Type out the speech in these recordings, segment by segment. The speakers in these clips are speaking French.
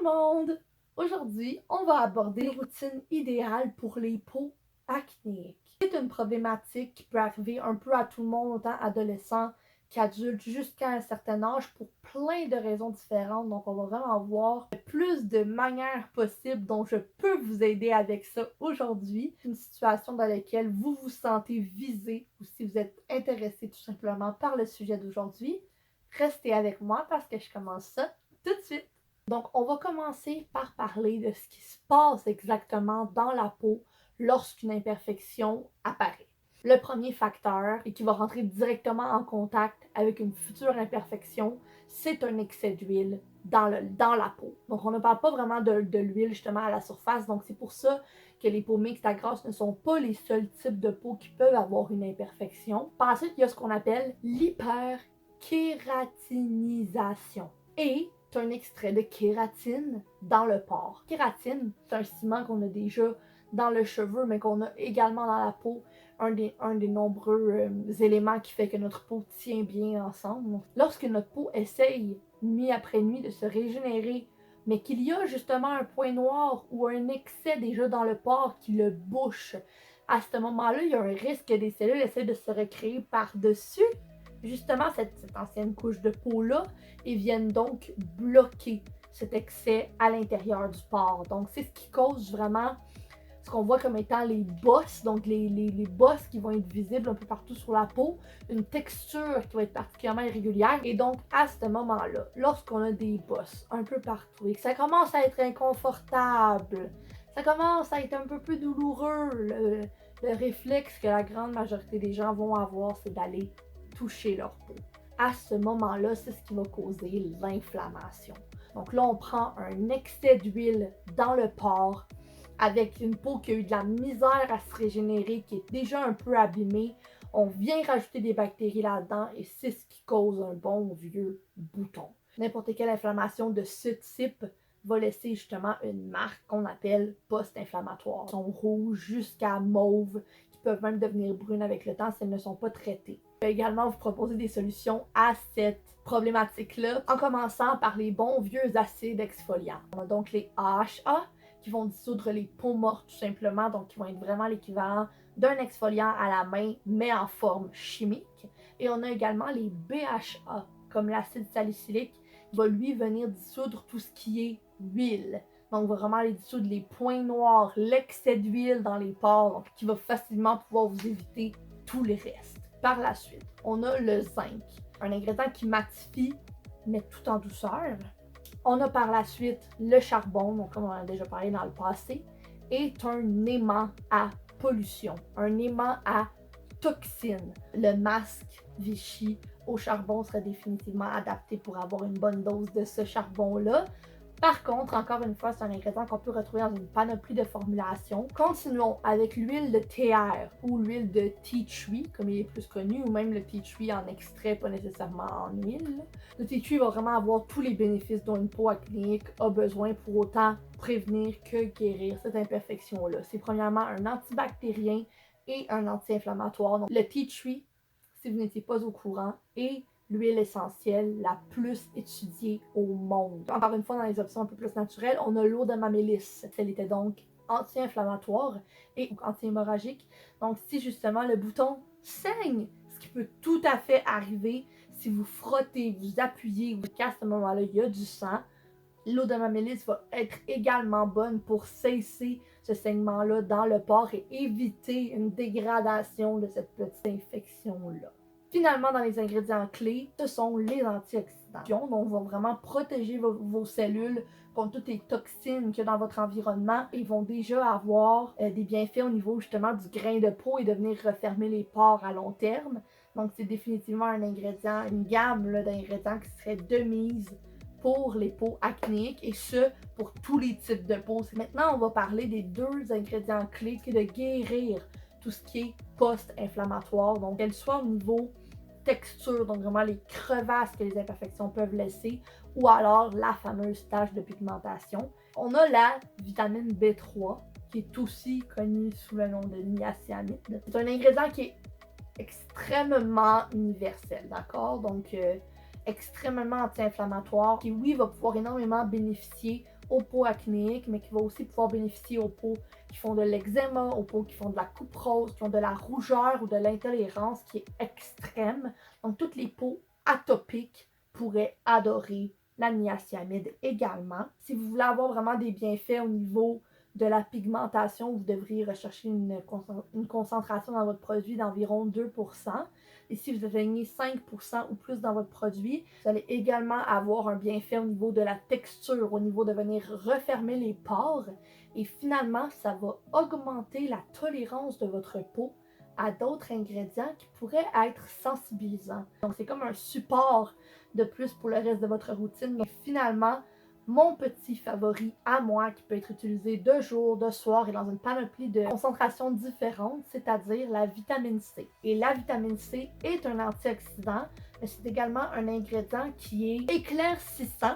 monde! Aujourd'hui, on va aborder une routine idéale pour les peaux acnéiques. C'est une problématique qui peut arriver un peu à tout le monde, autant adolescent qu'adulte, jusqu'à un certain âge, pour plein de raisons différentes. Donc, on va vraiment voir le plus de manières possibles dont je peux vous aider avec ça aujourd'hui. Une situation dans laquelle vous vous sentez visé ou si vous êtes intéressé tout simplement par le sujet d'aujourd'hui, restez avec moi parce que je commence ça tout de suite. Donc, on va commencer par parler de ce qui se passe exactement dans la peau lorsqu'une imperfection apparaît. Le premier facteur, et qui va rentrer directement en contact avec une future imperfection, c'est un excès d'huile dans la peau. Donc, on ne parle pas vraiment de l'huile justement à la surface, donc c'est pour ça que les peaux mixtes à grasse ne sont pas les seuls types de peaux qui peuvent avoir une imperfection. Par ensuite, il y a ce qu'on appelle l'hyperkératinisation. Et un extrait de kératine dans le pore. Kératine, c'est un ciment qu'on a déjà dans le cheveu, mais qu'on a également dans la peau. Un des nombreux éléments qui fait que notre peau tient bien ensemble. Lorsque notre peau essaye, nuit après nuit, de se régénérer, mais qu'il y a justement un point noir ou un excès déjà dans le pore qui le bouche, à ce moment-là, il y a un risque que des cellules essaient de se recréer par-dessus justement cette ancienne couche de peau-là et viennent donc bloquer cet excès à l'intérieur du pore. Donc, c'est ce qui cause vraiment ce qu'on voit comme étant les bosses, donc les bosses qui vont être visibles un peu partout sur la peau, une texture qui va être particulièrement irrégulière. Et donc, à ce moment-là, lorsqu'on a des bosses un peu partout et que ça commence à être inconfortable, ça commence à être un peu plus douloureux, le réflexe que la grande majorité des gens vont avoir, c'est d'aller toucher leur peau. À ce moment-là, c'est ce qui va causer l'inflammation. Donc là, on prend un excès d'huile dans le pore avec une peau qui a eu de la misère à se régénérer, qui est déjà un peu abîmée. On vient rajouter des bactéries là-dedans et c'est ce qui cause un bon vieux bouton. N'importe quelle inflammation de ce type va laisser justement une marque qu'on appelle post-inflammatoire. Elles sont rouges jusqu'à mauve, qui peuvent même devenir brunes avec le temps si elles ne sont pas traitées. Je vais également vous proposer des solutions à cette problématique-là, en commençant par les bons vieux acides exfoliants. On a donc les AHA, qui vont dissoudre les peaux mortes tout simplement, donc qui vont être vraiment l'équivalent d'un exfoliant à la main, mais en forme chimique. Et on a également les BHA, comme l'acide salicylique, qui va lui venir dissoudre tout ce qui est huile. Donc vraiment aller dissoudre les points noirs, l'excès d'huile dans les pores, donc qui va facilement pouvoir vous éviter tout le reste. Par la suite, on a le zinc, un ingrédient qui matifie, mais tout en douceur. On a par la suite le charbon, donc comme on en a déjà parlé dans le passé, est un aimant à pollution, un aimant à toxines. Le masque Vichy au charbon serait définitivement adapté pour avoir une bonne dose de ce charbon-là. Par contre, encore une fois, c'est un ingrédient qu'on peut retrouver dans une panoplie de formulations. Continuons avec l'huile de TR ou l'huile de tea tree, comme il est plus connu, ou même le tea tree en extrait, pas nécessairement en huile. Le tea tree va vraiment avoir tous les bénéfices dont une peau acnéique a besoin pour autant prévenir que guérir cette imperfection-là. C'est premièrement un antibactérien et un anti-inflammatoire. Donc, le tea tree, si vous n'étiez pas au courant, est l'huile essentielle la plus étudiée au monde. Encore une fois, dans les options un peu plus naturelles, on a l'eau de mamélis. Elle était donc anti-inflammatoire et anti-hémorragique. Donc, si justement le bouton saigne, ce qui peut tout à fait arriver si vous frottez, vous appuyez, ou qu'à ce moment-là, il y a du sang, l'eau de mamélis va être également bonne pour cesser ce saignement-là dans le pore et éviter une dégradation de cette petite infection-là. Finalement, dans les ingrédients clés, ce sont les antioxydants. Donc, vont vraiment protéger vos cellules contre toutes les toxines qu'il y a dans votre environnement. Ils vont déjà avoir des bienfaits au niveau justement du grain de peau et de venir refermer les pores à long terme. Donc, c'est définitivement un ingrédient, une gamme d'ingrédients qui serait de mise pour les peaux acnéiques et ce, pour tous les types de peau. Maintenant, on va parler des deux ingrédients clés qui est de guérir tout ce qui est post-inflammatoire. Donc, qu'elle soit au niveau texture, donc vraiment les crevasses que les imperfections peuvent laisser, ou alors la fameuse tache de pigmentation. On a la vitamine B3, qui est aussi connue sous le nom de niacinamide. C'est un ingrédient qui est extrêmement universel, d'accord? Donc, extrêmement anti-inflammatoire, qui oui va pouvoir énormément bénéficier aux peaux acnéiques, mais qui va aussi pouvoir bénéficier aux peaux qui font de l'eczéma, aux peaux qui font de la coupe rose, qui ont de la rougeur ou de l'intolérance qui est extrême. Donc, toutes les peaux atopiques pourraient adorer la niacinamide également. Si vous voulez avoir vraiment des bienfaits au niveau de la pigmentation, vous devriez rechercher une concentration dans votre produit d'environ 2%. Et si vous atteignez 5% ou plus dans votre produit, vous allez également avoir un bienfait au niveau de la texture, au niveau de venir refermer les pores. Et finalement, ça va augmenter la tolérance de votre peau à d'autres ingrédients qui pourraient être sensibilisants. Donc, c'est comme un support de plus pour le reste de votre routine. Mais finalement, mon petit favori à moi, qui peut être utilisé de jour, de soir et dans une panoplie de concentrations différentes, c'est-à-dire la vitamine C. Et la vitamine C est un antioxydant, mais c'est également un ingrédient qui est éclaircissant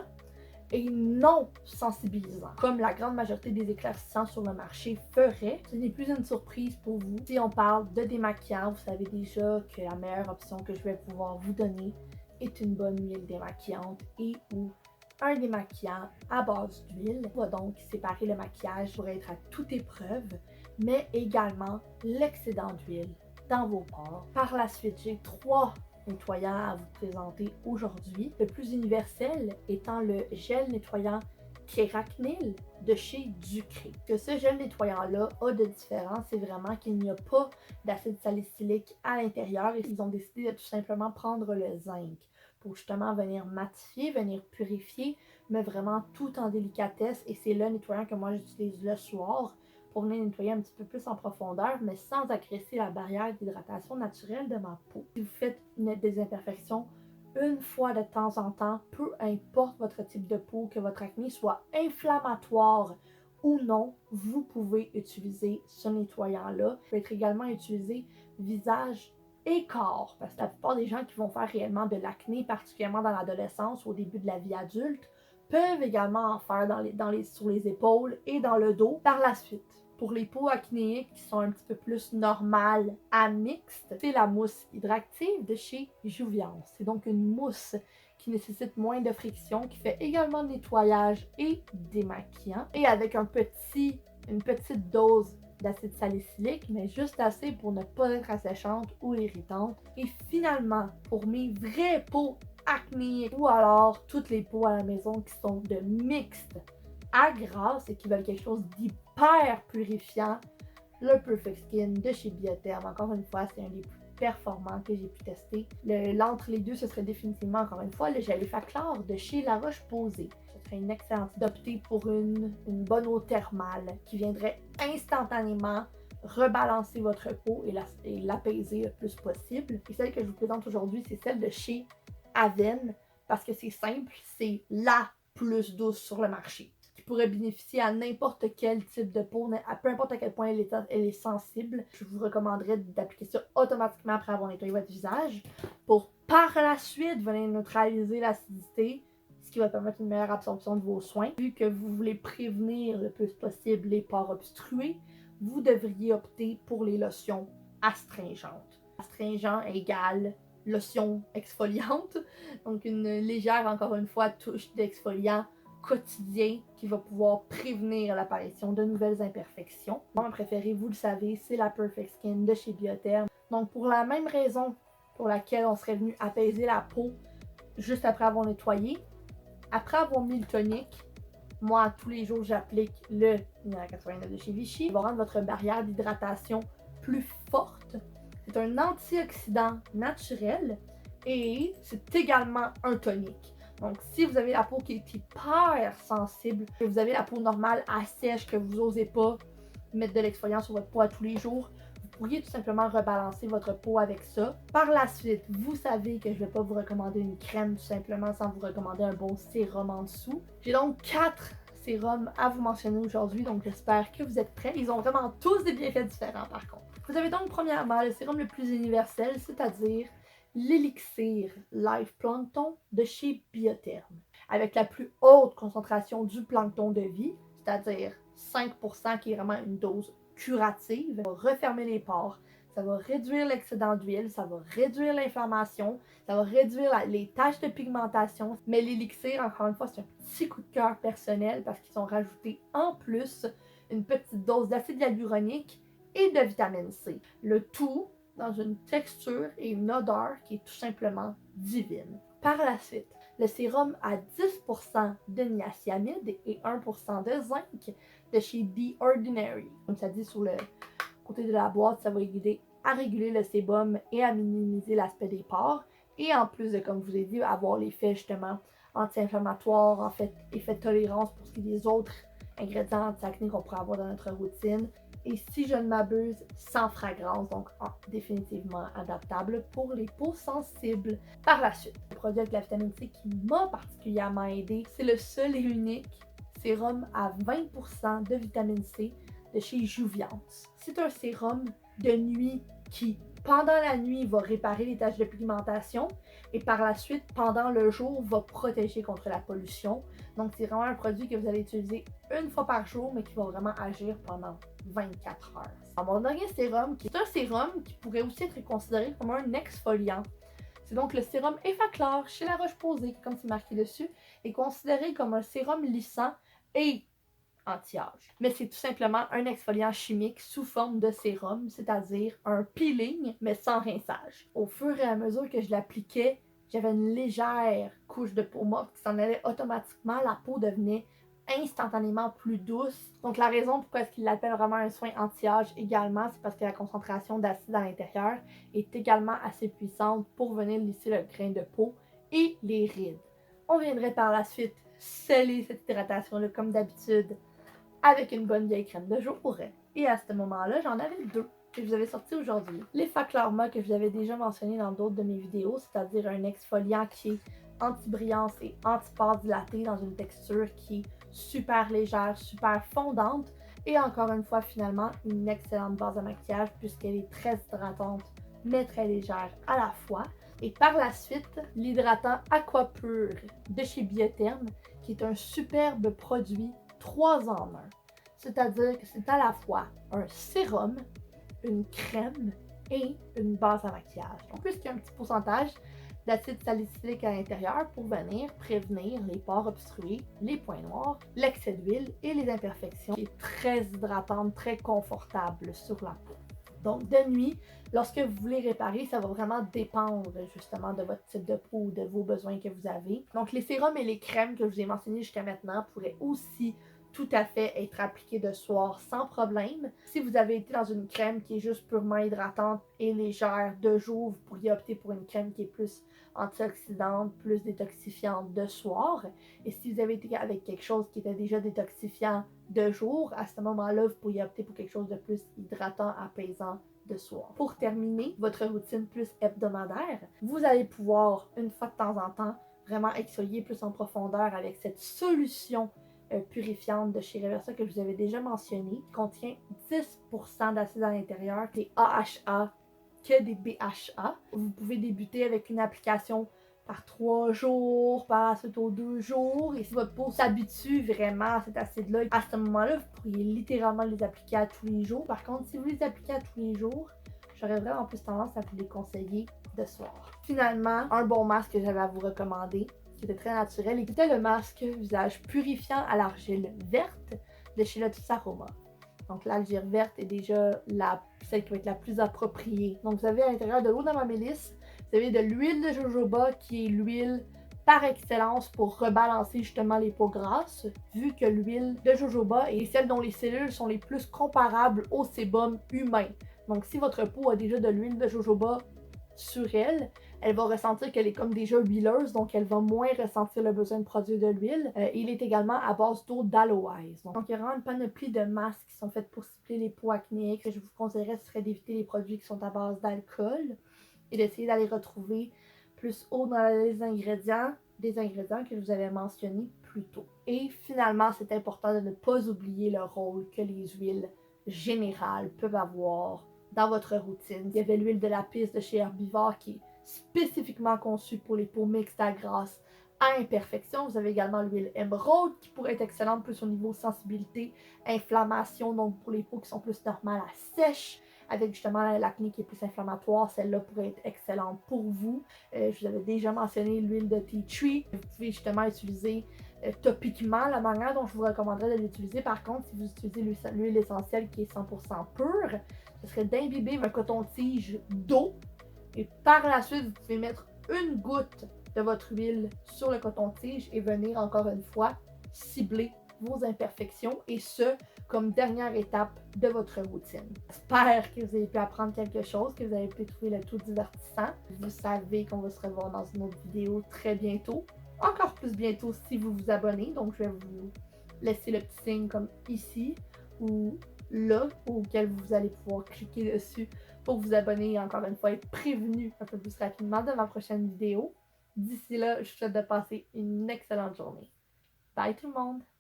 et non sensibilisant, comme la grande majorité des éclaircissants sur le marché ferait. Ce n'est plus une surprise pour vous. Si on parle de démaquillant, vous savez déjà que la meilleure option que je vais pouvoir vous donner est une bonne huile démaquillante et ou un démaquillant à base d'huile. On va donc séparer le maquillage pour être à toute épreuve, mais également l'excédent d'huile dans vos pores. Par la suite, j'ai 3 nettoyants à vous présenter aujourd'hui. Le plus universel étant le gel nettoyant Kéracnil de chez Ducré. Ce que ce gel nettoyant-là a de différent, c'est vraiment qu'il n'y a pas d'acide salicylique à l'intérieur et ils ont décidé de tout simplement prendre le zinc pour justement venir matifier, venir purifier, mais vraiment tout en délicatesse. Et c'est le nettoyant que moi j'utilise le soir pour venir nettoyer un petit peu plus en profondeur, mais sans agresser la barrière d'hydratation naturelle de ma peau. Si vous faites des imperfections une fois de temps en temps, peu importe votre type de peau, que votre acné soit inflammatoire ou non, vous pouvez utiliser ce nettoyant-là. Il peut être également utilisé visage et corps, parce que la plupart des gens qui vont faire réellement de l'acné, particulièrement dans l'adolescence ou au début de la vie adulte, peuvent également en faire sur les épaules et dans le dos par la suite. Pour les peaux acnéiques qui sont un petit peu plus normales à mixtes, c'est la mousse hydractive de chez Jouviance. C'est donc une mousse qui nécessite moins de friction, qui fait également nettoyage et démaquillant, et avec une petite dose d'acide salicylique, mais juste assez pour ne pas être asséchante ou irritante. Et finalement, pour mes vraies peaux acnéiques, ou alors toutes les peaux à la maison qui sont de mixte à grasse et qui veulent quelque chose d'hyper purifiant, le Perfect Skin de chez Biotherm. Encore une fois, c'est un des plus performants que j'ai pu tester. L'entre les deux, ce serait définitivement, encore une fois, le gel effaclar de chez La Roche-Posay. Ce serait une excellente idée d'opter pour une bonne eau thermale qui viendrait instantanément rebalancer votre peau et l'apaiser le plus possible. Et celle que je vous présente aujourd'hui, c'est celle de chez Aven, parce que c'est simple, c'est la plus douce sur le marché, qui pourrait bénéficier à n'importe quel type de peau, à peu importe à quel point elle est sensible. Je vous recommanderais d'appliquer ça automatiquement après avoir nettoyé votre visage pour par la suite venir neutraliser l'acidité, ce qui va permettre une meilleure absorption de vos soins. Vu que vous voulez prévenir le plus possible les pores obstrués, vous devriez opter pour les lotions astringentes. Astringent égale lotion exfoliante, donc une légère, encore une fois, touche d'exfoliant quotidien qui va pouvoir prévenir l'apparition de nouvelles imperfections. Mon préféré, vous le savez, c'est la Perfect Skin de chez Biotherm. Donc pour la même raison pour laquelle on serait venu apaiser la peau juste après avoir nettoyé, après avoir mis le tonique, moi tous les jours j'applique le 89 de chez Vichy. Il va rendre votre barrière d'hydratation plus forte. C'est un antioxydant naturel et c'est également un tonique. Donc, si vous avez la peau qui est hyper sensible, que vous avez la peau normale à sèche, que vous n'osez pas mettre de l'exfoliant sur votre peau à tous les jours, vous pourriez tout simplement rebalancer votre peau avec ça. Par la suite, vous savez que je ne vais pas vous recommander une crème tout simplement sans vous recommander un bon sérum en dessous. J'ai donc 4 sérums à vous mentionner aujourd'hui, donc j'espère que vous êtes prêts. Ils ont vraiment tous des bienfaits différents par contre. Vous avez donc premièrement le sérum le plus universel, c'est-à-dire l'élixir Life Plankton de chez Biotherm, avec la plus haute concentration du plancton de vie, c'est-à-dire 5% qui est vraiment une dose curative, va refermer les pores, ça va réduire l'excédent d'huile, ça va réduire l'inflammation, ça va réduire les taches de pigmentation. Mais l'élixir, encore une fois, c'est un petit coup de cœur personnel parce qu'ils ont rajouté en plus une petite dose d'acide hyaluronique et de vitamine C. Le tout dans une texture et une odeur qui est tout simplement divine. Par la suite, le sérum a 10% de niacinamide et 1% de zinc de chez The Ordinary. Comme ça dit sur le côté de la boîte, ça va aider à réguler le sébum et à minimiser l'aspect des pores. Et en plus de, comme je vous ai dit, avoir l'effet justement anti-inflammatoire, en fait, effet de tolérance pour ce qui est des autres ingrédients anti-acné qu'on pourrait avoir dans notre routine. Et si je ne m'abuse, sans fragrance, donc définitivement adaptable pour les peaux sensibles. Par la suite, le produit avec la vitamine C qui m'a particulièrement aidé, c'est le seul et unique sérum à 20% de vitamine C de chez Juviance. C'est un sérum de nuit qui, pendant la nuit, va réparer les taches de pigmentation et par la suite, pendant le jour, va protéger contre la pollution. Donc, c'est vraiment un produit que vous allez utiliser une fois par jour, mais qui va vraiment agir pendant 24 heures. Alors, mon dernier sérum, qui est un sérum qui pourrait aussi être considéré comme un exfoliant. C'est donc le sérum Effaclar chez La Roche-Posay, comme c'est marqué dessus, est considéré comme un sérum lissant et anti-âge. Mais c'est tout simplement un exfoliant chimique sous forme de sérum, c'est-à-dire un peeling, mais sans rinçage. Au fur et à mesure que je l'appliquais, j'avais une légère couche de peau morte qui s'en allait automatiquement. La peau devenait instantanément plus douce. Donc la raison pourquoi est-ce qu'il l'appelle vraiment un soin anti-âge également, c'est parce que la concentration d'acide à l'intérieur est également assez puissante pour venir lisser le grain de peau et les rides. On viendrait par la suite sceller cette hydratation-là comme d'habitude avec une bonne vieille crème de jour. Et à ce moment-là, j'en avais deux que je vous avais sortis aujourd'hui. L'Effaclarma que je vous avais déjà mentionné dans d'autres de mes vidéos, c'est-à-dire un exfoliant qui est anti-brillance et anti-pores dilaté dans une texture qui est super légère, super fondante et encore une fois finalement une excellente base de maquillage puisqu'elle est très hydratante mais très légère à la fois. Et par la suite, l'hydratant Aquapur de chez Biotherm qui est un superbe produit 3 en 1. C'est-à-dire que c'est à la fois un sérum, une crème et une base à maquillage. En plus, il y a un petit pourcentage d'acide salicylique à l'intérieur pour venir prévenir les pores obstrués, les points noirs, l'excès d'huile et les imperfections, qui est très hydratante, très confortable sur la peau. Donc, de nuit, lorsque vous voulez réparer, ça va vraiment dépendre justement de votre type de peau ou de vos besoins que vous avez. Donc, les sérums et les crèmes que je vous ai mentionnés jusqu'à maintenant pourraient aussi tout à fait être appliqués de soir sans problème. Si vous avez été dans une crème qui est juste purement hydratante et légère de jour, vous pourriez opter pour une crème qui est plus antioxydante, plus détoxifiante de soir. Et si vous avez été avec quelque chose qui était déjà détoxifiant de jour, à ce moment-là, vous pourriez opter pour quelque chose de plus hydratant, apaisant de soir. Pour terminer votre routine plus hebdomadaire, vous allez pouvoir, une fois de temps en temps, vraiment exfolier plus en profondeur avec cette solution purifiante de chez Reversa que je vous avais déjà mentionné, qui contient 10% d'acide à l'intérieur, des AHA que des BHA. Vous pouvez débuter avec une application par 3 jours, par la suite aux 2 jours. Et si votre peau s'habitue vraiment à cet acide-là, à ce moment-là, vous pourriez littéralement les appliquer à tous les jours. Par contre, si vous les appliquez à tous les jours, j'aurais vraiment plus tendance à vous les conseiller de soir. Finalement, un bon masque que j'avais à vous recommander, qui était très naturel, et c'était le masque visage purifiant à l'argile verte de chez Lotus Aroma. Donc l'argile verte est déjà celle qui va être la plus appropriée. Donc vous avez à l'intérieur de l'eau d'amamélis, vous avez de l'huile de jojoba qui est l'huile par excellence pour rebalancer justement les peaux grasses, vu que l'huile de jojoba est celle dont les cellules sont les plus comparables au sébum humain. Donc si votre peau a déjà de l'huile de jojoba sur elle, elle va ressentir qu'elle est comme déjà huileuse, donc elle va moins ressentir le besoin de produire de l'huile. Il est également à base d'eau d'aloès. Donc il y a vraiment une panoplie de masques qui sont faites pour cibler les peaux acnéiques. Ce que je vous conseillerais, ce serait d'éviter les produits qui sont à base d'alcool et d'essayer d'aller retrouver plus haut dans les ingrédients, des ingrédients que je vous avais mentionnés plus tôt. Et finalement, c'est important de ne pas oublier le rôle que les huiles générales peuvent avoir dans votre routine. Il y avait l'huile de lapis de chez Herbivore qui est spécifiquement conçue pour les peaux mixtes à grasse à imperfection. Vous avez également l'huile émeraude qui pourrait être excellente plus au niveau sensibilité, inflammation, donc pour les peaux qui sont plus normales à sèche, avec justement l'acné qui est plus inflammatoire, celle-là pourrait être excellente pour vous. Je vous avais déjà mentionné l'huile de tea tree. Vous pouvez justement utiliser topiquement. La manière dont je vous recommanderais de l'utiliser, par contre, si vous utilisez l'huile essentielle qui est 100% pure, ce serait d'imbiber un coton-tige d'eau et par la suite, vous pouvez mettre une goutte de votre huile sur le coton-tige et venir encore une fois cibler vos imperfections et ce, comme dernière étape de votre routine. J'espère que vous avez pu apprendre quelque chose, que vous avez pu trouver le tout divertissant. Vous savez qu'on va se revoir dans une autre vidéo très bientôt. Encore plus bientôt si vous vous abonnez. Donc, je vais vous laisser le petit signe comme ici ou là, auquel vous allez pouvoir cliquer dessus pour vous abonner et encore une fois être prévenu un peu plus rapidement de ma prochaine vidéo. D'ici là, je vous souhaite de passer une excellente journée. Bye tout le monde!